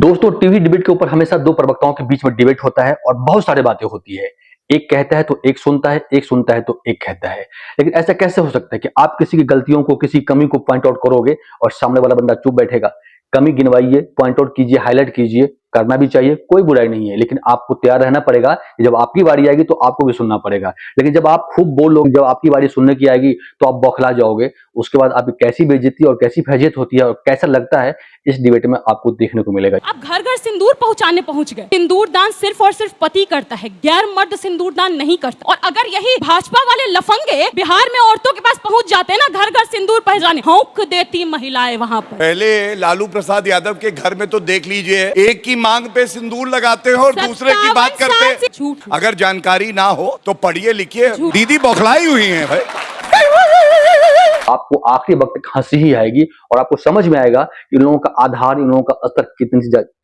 दोस्तों, TV debate के ऊपर हमेशा दो प्रवक्ताओं के बीच में डिबेट होता है और बहुत सारी बातें होती है। एक कहता है तो एक सुनता है, एक सुनता है तो एक कहता है। लेकिन ऐसा कैसे हो सकता है कि आप किसी की गलतियों को, किसी कमी को पॉइंट आउट करोगे और सामने वाला बंदा चुप बैठेगा? कमी गिनवाइए, पॉइंट आउट कीजिए, हाईलाइट कीजिए, करना भी चाहिए, कोई बुराई नहीं है। लेकिन आपको तैयार रहना पड़ेगा कि जब आपकी बारी आएगी तो आपको भी सुनना पड़ेगा। लेकिन जब आप खूब बोलोगे, जब आपकी बारी सुनने की आएगी तो आप बौखला जाओगे। उसके बाद आपकी कैसी बेइज्जती और कैसी फैजियत होती है और कैसा लगता है, इस डिबेट में आपको देखने को मिलेगा। आप घर घर सिंदूर पहुंचाने पहुंच गए। सिंदूर दान सिर्फ और सिर्फ पति करता है, गैर मर्द सिंदूर दान नहीं करता। और अगर यही भाजपा वाले लफंगे बिहार में औरतों के पास पहुंच जाते ना घर घर सिंदूर पहुंचाने, हौंक देती महिलाएं वहां पर। पहले लालू प्रसाद यादव के घर में तो देख लीजिए, एक की मांग पे सिंदूर लगाते हो और दूसरे की बात करते। अगर जानकारी ना हो तो पढ़िए लिखिए। दीदी बौखलाई हुई है भाई। आपको आखिरी वक्त तक हंसी ही आएगी और आपको समझ में आएगा कि इन लोगों का आधार, इन लोगों का स्तर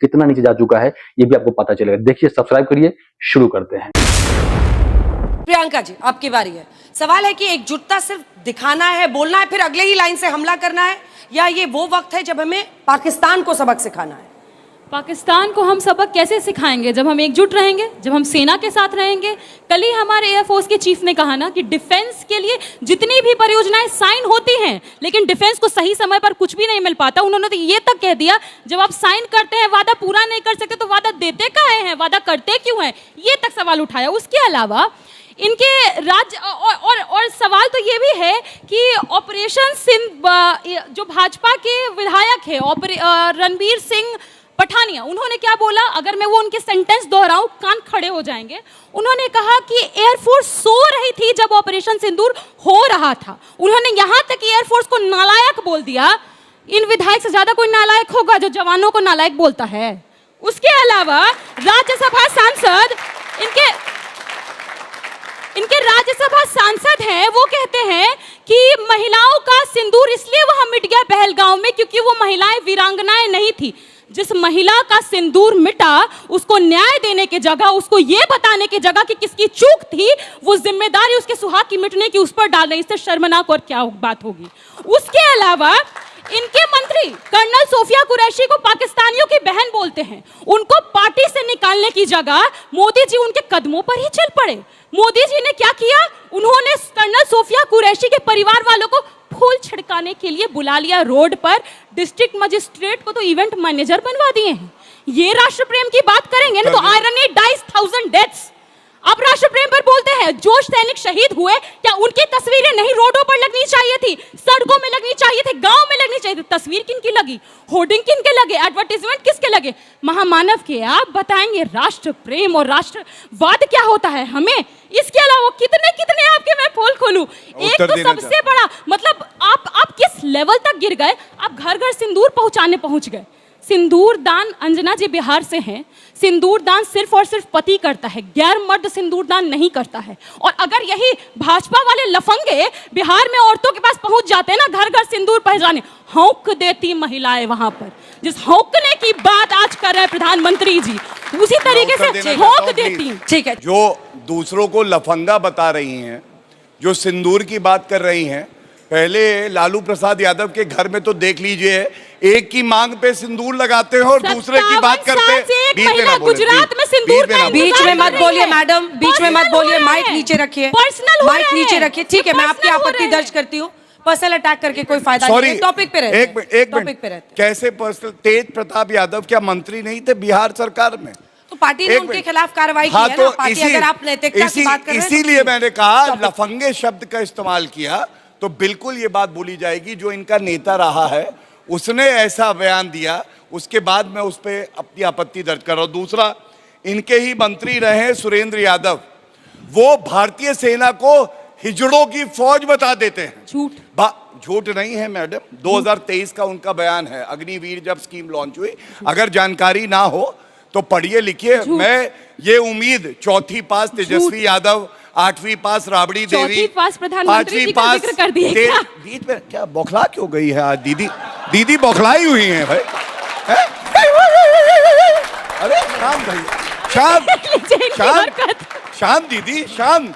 कितना नीचे जा चुका है, ये भी आपको पता चलेगा। देखिए, सब्सक्राइब करिए, शुरू करते हैं। प्रियंका जी, आपकी बारी है। सवाल है कि एकजुटता सिर्फ दिखाना है, बोलना है, फिर अगले ही लाइन से हमला करना है, या ये वो वक्त है जब हमें पाकिस्तान को सबक सिखाना है? पाकिस्तान को हम सबक कैसे सिखाएंगे? जब हम एकजुट रहेंगे, जब हम सेना के साथ रहेंगे। कल ही हमारे एयरफोर्स के चीफ ने कहा ना कि डिफेंस के लिए जितनी भी परियोजनाएं साइन होती हैं, लेकिन डिफेंस को सही समय पर कुछ भी नहीं मिल पाता। उन्होंने तो ये तक कह दिया, जब आप साइन करते हैं, वादा पूरा नहीं कर सकते तो वादा देते काहे हैं, वादा करते क्यों हैं, ये तक सवाल उठाया। उसके अलावा इनके राज्य और सवाल तो ये भी है कि ऑपरेशन सिंध, जो भाजपा के विधायक है रणबीर सिंह पठानिया, उन्होंने क्या बोला, अगर मैं वो उनके सेंटेंस दोहराऊं कान खड़े हो जाएंगे। उन्होंने कहा कि एयरफोर्स सो रही थी जब ऑपरेशन सिंदूर हो रहा था। उन्होंने यहां तक एयरफोर्स को नालायक बोल दिया। इन विधायक से ज्यादा कोई नालायक होगा जो जवानों को नालायक बोलता है? उसके अलावा राज्यसभा सांसद, इनके राज्यसभा सांसद हैं, वो कहते हैं कि महिलाओं का सिंदूर इसलिए वहां मिट गया पहलगांव में क्योंकि वो महिलाएं वीरांगनाएं नहीं थी। जिस महिला का सिंदूर मिटा, उसको न्याय देने की जगह, उसको ये बताने की जगह कि किसकी चूक थी, वो जिम्मेदारी उसके सुहाग की मिटने की उस पर डाल रही। इससे शर्मनाक और क्या बात होगी। उसके अलावा इनके मंत्री कर्नल सोफिया कुरैशी को पाकिस्तानियों की बहन बोलते हैं। उनको पार्टी से निकालने की जगह मोदी जी उनके कदमों पर ही चल पड़े। मोदी जी ने क्या किया, उन्होंने कर्नल सोफिया कुरैशी के परिवार वालों को फूल छिड़काने के लिए बुला लिया रोड पर। डिस्ट्रिक्ट मजिस्ट्रेट को तो इवेंट मैनेजर बनवा दिए हैं। ये राष्ट्र प्रेम की बात करेंगे ना, तो आयरनी डाइज 1000 डेथ्स। आप राष्ट्र प्रेम पर बोलते हैं, जो सैनिक शहीद हुए, क्या उनकी तस्वीरें नहीं रोडों पर लगनी चाहिए थी, सड़कों में लगनी चाहिए थी, गांव में लगनी चाहिए थी? तस्वीर किनकी लगी, होर्डिंग किनके लगे, एडवर्टाइजमेंट किसके लगे? महामानव के। आप बताएंगे राष्ट्र प्रेम और राष्ट्रवाद क्या होता है हमें? इसके अलावा कितने कितने आपके मैं पोल खोलूं। एक तो सबसे बड़ा मतलब आप किस लेवल तक गिर गए, आप घर घर सिंदूर पहुंचाने पहुंच गए। सिंदूर दान, अंजना जी बिहार से हैं, सिंदूर दान सिर्फ और सिर्फ पति करता है, गैर मर्द सिंदूर दान नहीं करता है। और अगर यही भाजपा वाले लफंगे बिहार में औरतों के पास पहुंच जाते ना घर घर सिंदूर पहुंचाने, हौंक देती महिलाएं वहां पर। जिस हौंकने की बात आज कर रहे हैं प्रधानमंत्री जी, उसी तरीके से हौंक देती। ठीक है, जो दूसरों को लफंगा बता रही हैं, जो सिंदूर की बात कर रही हैं, पहले लालू प्रसाद यादव के घर में तो देख लीजिए, एक की मांग पे सिंदूर लगाते हो और दूसरे की बात करते। गुजरात में सिंदूर का बीच में मत बोलिए मैडम, बीच में मत बोलिए। माइक नीचे रखिए, माइक नीचे रखिए। ठीक है, मैं आपकी आपत्ति दर्ज करती हूँ। पर्सनल अटैक करके कोई फायदा नहीं है। टॉपिक पे रहते हैं। एक मिनट, कैसे पर्सनल? तेज प्रताप यादव क्या मंत्री नहीं थे बिहार सरकार में? तो पार्टी ने उनके खिलाफ कार्रवाई की है ना। पार्टी, अगर आप नैतिकता की बात कर रहे हैं, इसीलिए मैंने कहा लफंगे शब्द का इस्तेमाल किया, तो बिल्कुल ये बात बोली जाएगी जो इनका नेता रहा है उसने ऐसा बयान दिया, उसके बाद मैं उस पर अपनी आपत्ति दर्ज कर रहा हूं। दूसरा, इनके ही मंत्री रहे सुरेंद्र यादव, वो भारतीय सेना को हिजड़ों की फौज बता देते हैं। झूठ नहीं है मैडम, 2023 का उनका बयान है, अग्निवीर जब स्कीम लॉन्च हुई। अगर जानकारी ना हो तो पढ़िए लिखिए। मैं ये उम्मीद, चौथी पास तेजस्वी यादव, 8वीं पास राबड़ी देवी, 5वीं पास कर दिए। बीच में क्या बौखला क्यों गई है आज दीदी? दीदी बौखलाई हुई है भाई। अरे शांत भाई, शांत दीदी, शांत।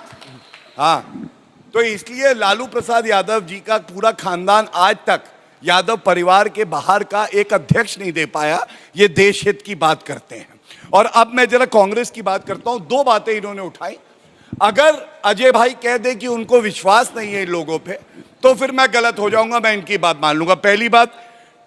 हाँ, तो इसलिए लालू प्रसाद यादव जी का पूरा खानदान आज तक यादव परिवार के बाहर का एक अध्यक्ष नहीं दे पाया। ये देश हित की बात करते हैं। और अब मैं जरा कांग्रेस की बात करता हूं। दो बातें इन्होंने उठाई। अगर अजय भाई कह दे कि उनको विश्वास नहीं है इन लोगों पे, तो फिर मैं गलत हो जाऊंगा, मैं इनकी बात मान लूंगा। पहली बात,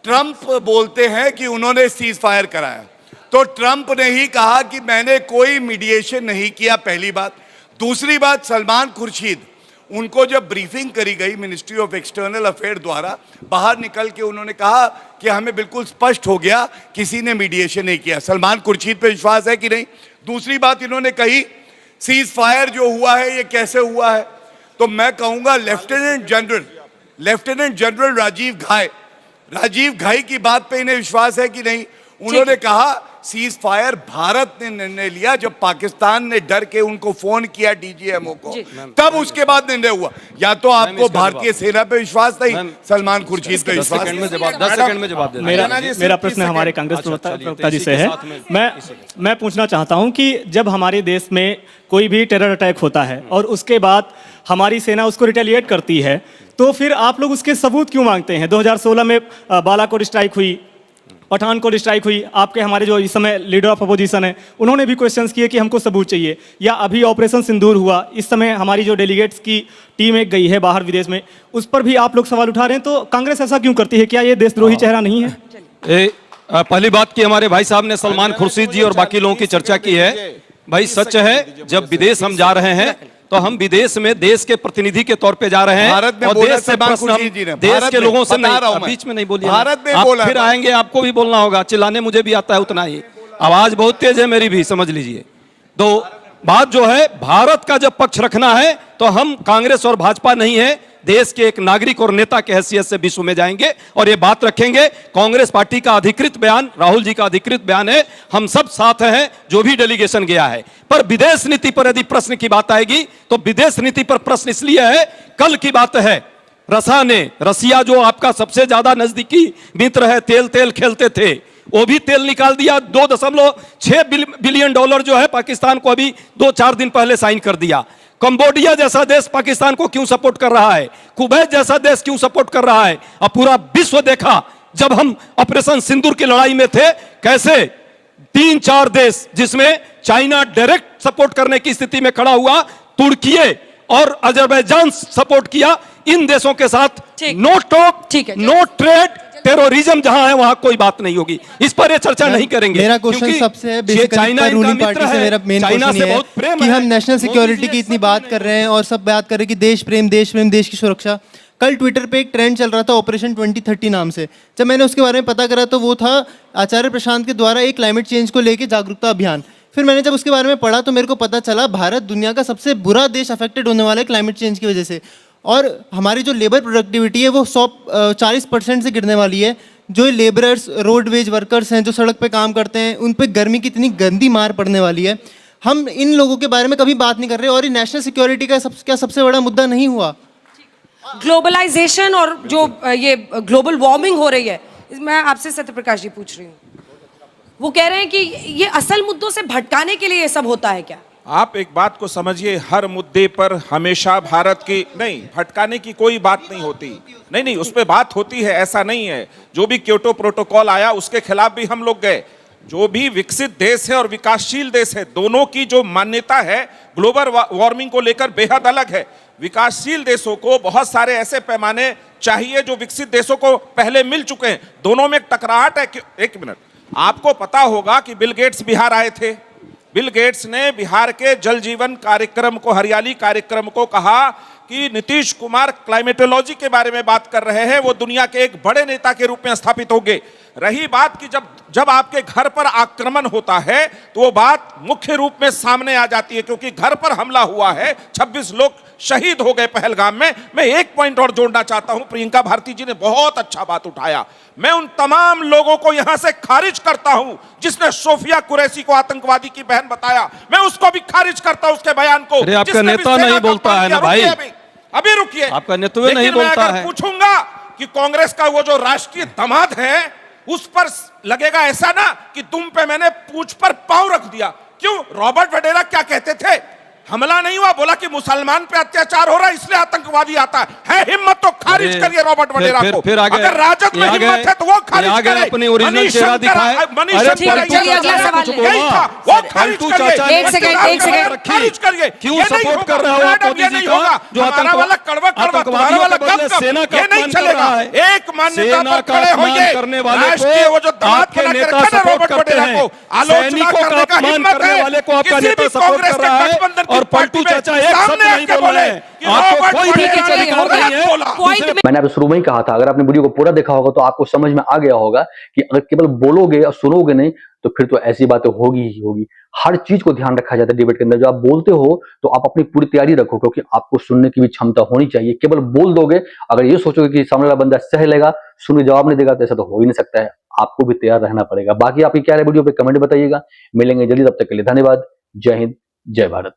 ट्रंप बोलते हैं कि उन्होंने सीज फायर कराया, तो ट्रंप ने ही कहा कि मैंने कोई मीडिएशन नहीं किया, पहली बात। दूसरी बात, सलमान खुर्शीद, उनको जब ब्रीफिंग करी गई मिनिस्ट्री ऑफ एक्सटर्नल अफेयर द्वारा, बाहर निकल के उन्होंने कहा कि हमें बिल्कुल स्पष्ट हो गया किसी ने मीडिएशन नहीं किया। सलमान खुर्शीद पे विश्वास है कि नहीं? दूसरी बात इन्होंने कही, सीज फायर जो हुआ है ये कैसे हुआ है, तो मैं कहूंगा लेफ्टिनेंट जनरल राजीव घाई की बात पे इन्हें विश्वास है कि नहीं? उन्होंने कहा सीज फायर भारत ने निर्णय लिया, जब पाकिस्तान ने डर के उनको फोन किया डीजीएमओ को, तब उसके बाद निर्णय हुआ। या तो आपको भारतीय सेना पे विश्वास नहीं, सलमान खुर्शीद पे विश्वास। 10 सेकंड में जवाब देना। मेरा प्रश्न हमारे कांग्रेस प्रवक्ता जी से है। मैं पूछना चाहता हूं कि जब हमारे देश में कोई भी टेरर अटैक होता है और उसके बाद हमारी सेना उसको रिटेलिएट करती है, तो फिर आप लोग उसके सबूत क्यों मांगते हैं? 2016 में बालाकोट स्ट्राइक हुई, पठानकोट स्ट्राइक हुई, आपके हमारे जो इस समय लीडर ऑफ अपोजिशन है उन्होंने भी क्वेश्चंस किए कि हमको सबूत चाहिए। या अभी ऑपरेशन सिंदूर हुआ, इस समय हमारी जो डेलीगेट्स की टीम एक गई है बाहर विदेश में, उस पर भी आप लोग सवाल उठा रहे हैं। तो कांग्रेस ऐसा क्यों करती है? क्या ये देशद्रोही चेहरा नहीं है? पहली बात की हमारे भाई साहब ने सलमान खुर्शीद जी और बाकी लोगों की चर्चा की है। भाई सच है, जब विदेश हम जा रहे हैं तो हम विदेश में देश के प्रतिनिधि के तौर पे जा रहे हैं, भारत में और बोला देश से प्रश्न हम देश के लोगों से नहीं, बीच में नहीं बोलिए, भारत में आप बोला, फिर आएंगे, आपको भी बोलना होगा। चिल्लाने मुझे भी आता है उतना ही, आवाज बहुत तेज है मेरी भी, समझ लीजिए। तो बात जो है, भारत का जब पक्ष रखना है तो हम कांग्रेस और भाजपा नहीं है, देश के एक नागरिक और नेता के हैसियत से विश्व में जाएंगे और ये बात रखेंगे। कांग्रेस पार्टी का अधिकृत बयान, राहुल जी का अधिकृत बयान है, हम सब साथ हैं जो भी डेलीगेशन गया है। पर विदेश नीति पर यदि प्रश्न की बात आएगी तो विदेश नीति पर प्रश्न इसलिए है, कल की बात है, रसिया जो आपका सबसे ज्यादा नजदीकी मित्र है, तेल खेलते थे, वो भी तेल निकाल दिया। $2.6 बिलियन जो है पाकिस्तान को अभी 2-4 दिन पहले साइन कर दिया। कंबोडिया जैसा देश पाकिस्तान को क्यों सपोर्ट कर रहा है? कुवैत जैसा देश क्यों सपोर्ट कर रहा है? अब पूरा विश्व देखा जब हम ऑपरेशन सिंदूर की लड़ाई में थे, कैसे 3-4 देश, जिसमें चाइना डायरेक्ट सपोर्ट करने की स्थिति में खड़ा हुआ, तुर्की और अजरबैजान सपोर्ट किया। इन देशों के साथ no talk, no trade, terrorism जहां है वहां कोई बात नहीं होगी। इस पर ये चर्चा नहीं करेंगे। मेरा क्वेश्चन सबसे है, बेसिकली पर रूलिंग पार्टी से मेरा मेन क्वेश्चन ये है कि हम नेशनल सिक्योरिटी की इतनी बात कर रहे हैं और सब बात कर रहे हैं कि देश प्रेम, देश की सुरक्षा। कल ट्विटर पे एक ट्रेंड चल रहा था ऑपरेशन 2030 नाम से। जब मैंने उसके बारे में पता करा तो वो था आचार्य प्रशांत के द्वारा एक क्लाइमेट चेंज को लेकर जागरूकता अभियान। फिर मैंने जब उसके बारे में पढ़ा तो मेरे को पता चला भारत दुनिया का सबसे बुरा देश अफेक्टेड होने वाला है क्लाइमेट चेंज की वजह से। और हमारी जो लेबर प्रोडक्टिविटी है वो 40% से गिरने वाली है। जो क्या रोडवेज वर्कर्स हैं जो सड़क पे काम करते हैं, उन पे गर्मी की इतनी गंदी मार पड़ने वाली है। हम इन लोगों के बारे में कभी बात नहीं कर रहे और ये नेशनल सिक्योरिटी का क्या सबसे बड़ा मुद्दा नहीं हुआ? ग्लोबलाइजेशन और जो ये ग्लोबल वार्मिंग हो रही है, मैं आपसे सत्यप्रकाश जी पूछ रही हूँ, वो कह रहे हैं कि ये असल मुद्दों से भटकाने के लिए ये सब होता है क्या? आप एक बात को समझिए, हर मुद्दे पर हमेशा भारत की नहीं, भटकाने की कोई बात नहीं होती। नहीं, उस पर बात होती है, ऐसा नहीं है। जो भी क्योटो प्रोटोकॉल आया उसके खिलाफ भी हम लोग गए। जो भी विकसित देश है और विकासशील देश है, दोनों की जो मान्यता है ग्लोबल वार्मिंग को लेकर बेहद अलग है। विकासशील देशों को बहुत सारे ऐसे पैमाने चाहिए जो विकसित देशों को पहले मिल चुके हैं। दोनों में एक टकराहट है। एक मिनट, आपको पता होगा कि बिल गेट्स बिहार आए थे। बिल गेट्स ने बिहार के जल जीवन कार्यक्रम को, हरियाली कार्यक्रम को कहा कि नीतीश कुमार क्लाइमेटोलॉजी के बारे में बात कर रहे हैं, वो दुनिया के एक बड़े नेता के रूप में स्थापित होंगे। रही बात कि जब आपके घर पर आक्रमण होता है तो वो बात मुख्य रूप में सामने आ जाती है, क्योंकि घर पर हमला हुआ है, 26 लोग शहीद हो गए पहलगाम में। मैं एक पॉइंट और जोड़ना चाहता हूं, प्रियंका भारती जी ने बहुत अच्छा बात उठाया। मैं उन तमाम लोगों को यहां से खारिज करता हूं जिसने सोफिया कुरैशी को आतंकवादी की बहन बताया। मैं उसको भी खारिज करता हूं, उसके बयान को। अरे आपका नेता नहीं बोलता है ना भाई, अभी रुकिए, आपका नेतृत्व नहीं बोलता है। पूछूंगा कि कांग्रेस का वो जो राष्ट्रीय दामाद है उस पर लगेगा ऐसा ना कि तुम पे मैंने पूंछ पर पांव रख दिया। क्यों? रॉबर्ट वडेरा क्या कहते थे? हमला नहीं हुआ, बोला कि मुसलमान पे अत्याचार हो रहा है इसलिए आतंकवादी आता है हिम्मत तो खारिज करिए रॉबर्ट वडेरा को। फिर आगे अगर राजद में हिम्मत है तो वो खारिज करे। अपनी ओरिजिनल चेहरा दिखाए। मनीष अरे शंकर पलटू चलिए, अगला चाचा सवाल कुछ है। यही था, वो खारिज पलटू करिए। चाचा ने एक सेकंड। खारिज करिए। क्यों ये नहीं सपोर्ट होगा, कर रहे हो मैडम, मोदी ये जी नहीं का, होगा। जो हमारा वाला कड़वा कड़वा, तुम्हारा वाला बदले गप सेना का ये नहीं अपमान कर चलेगा। रहा है। एक मान्यता सेना पर का खड़े अपमान होइए। करने वाले राष्ट्रीय वो जो को दामाद आपके बना के नेता रखा ना सपोर्ट रॉबर्ट करते वडेरा हैं। को, आलोचना सैनिकों का करने का अपमान हिम्मत करने है। वाले को आपका किसी नेता भी सपोर्ट कांग्रेस कर के रहा है। गठबंधन की और पलटू पार्टी में चाचा एक शब्द सामने नहीं आके बोल रहे हैं। कि आपको रॉबर्ट कोई भी वडेरा ने अधिकार नहीं है। बोला। पॉइंट में मैंने आपको शुरू में ही कहा था, अगर आपने वीडियो को पूरा देखा होगा तो आपको समझ में आ गया होगा कि अगर केवल बोलोगे और सुनोगे नहीं तो फिर तो ऐसी बातें होगी ही होगी। हर चीज को ध्यान रखा जाता है डिबेट के अंदर। जो आप बोलते हो तो आप अपनी पूरी तैयारी रखो, क्योंकि आपको सुनने की भी क्षमता होनी चाहिए। केवल बोल दोगे, अगर ये सोचोगे कि सामने वाला बंदा सह लेगा, सुन के जवाब नहीं देगा, तो ऐसा तो हो ही नहीं सकता है। आपको भी तैयार रहना पड़ेगा। बाकी आपकी क्या है वीडियो पे कमेंट बताइएगा। मिलेंगे जल्दी, तब तक के लिए धन्यवाद। जय हिंद, जय भारत।